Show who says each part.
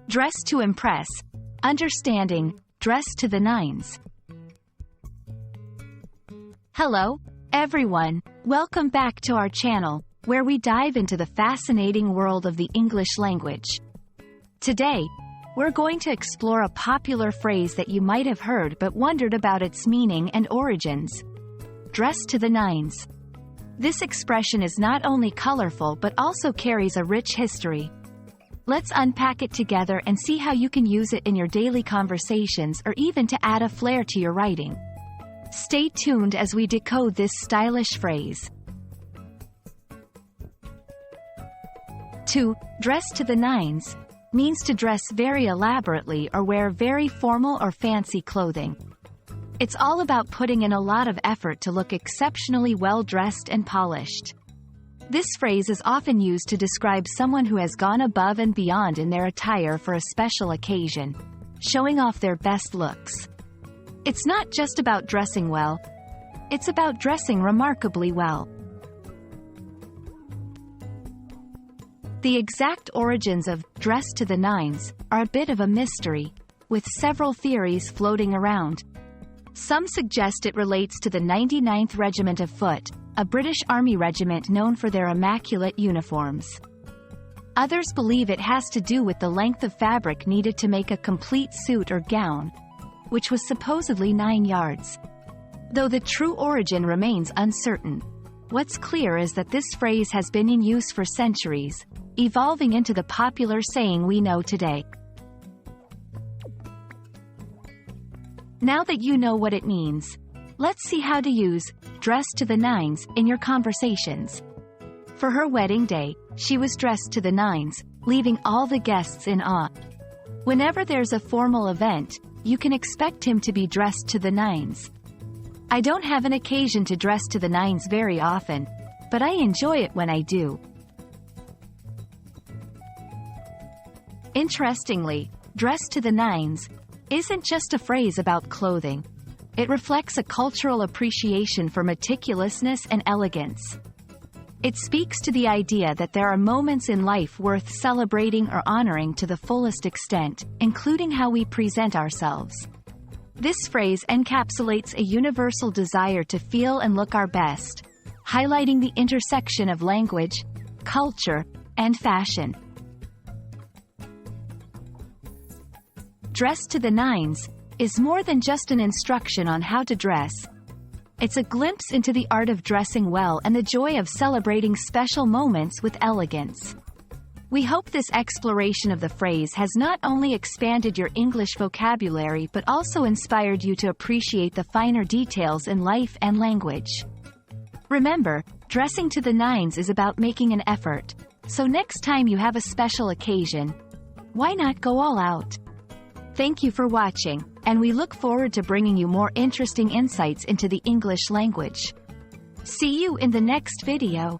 Speaker 1: Dress to impress. Understanding, dress to the nines. Hello, everyone. Welcome back to our channel, where we dive into the fascinating world of the English language. Today, we're going to explore a popular phrase that you might have heard but wondered about its meaning and origins. Dress to the nines. This expression is not only colorful but also carries a rich history. Let's unpack it together and see how you can use it in your daily conversations or even to add a flair to your writing. Stay tuned as we decode this stylish phrase. 2. Dress to the nines means to dress very elaborately or wear very formal or fancy clothing. It's all about putting in a lot of effort to look exceptionally well-dressed and polished. This phrase is often used to describe someone who has gone above and beyond in their attire for a special occasion, showing off their best looks. It's not just about dressing well, it's about dressing remarkably well. The exact origins of dress to the nines are a bit of a mystery, with several theories floating around. Some suggest it relates to the 99th Regiment of Foot, a British Army regiment known for their immaculate uniforms. Others believe it has to do with the length of fabric needed to make a complete suit or gown, which was supposedly 9 yards. Though the true origin remains uncertain, what's clear is that this phrase has been in use for centuries, evolving into the popular saying we know today. Now that you know what it means, let's see how to use dress to the nines in your conversations. For her wedding day, she was dressed to the nines, leaving all the guests in awe. Whenever there's a formal event, you can expect him to be dressed to the nines. I don't have an occasion to dress to the nines very often, but I enjoy it when I do. Interestingly, dress to the nines isn't just a phrase about clothing. It reflects a cultural appreciation for meticulousness and elegance. It speaks to the idea that there are moments in life worth celebrating or honoring to the fullest extent, including how we present ourselves. This phrase encapsulates a universal desire to feel and look our best, highlighting the intersection of language, culture, and fashion. Dress to the nines is more than just an instruction on how to dress. It's a glimpse into the art of dressing well and the joy of celebrating special moments with elegance. We hope this exploration of the phrase has not only expanded your English vocabulary but also inspired you to appreciate the finer details in life and language. Remember, dressing to the nines is about making an effort, so next time you have a special occasion, why not go all out? Thank you for watching, and we look forward to bringing you more interesting insights into the English language. See you in the next video.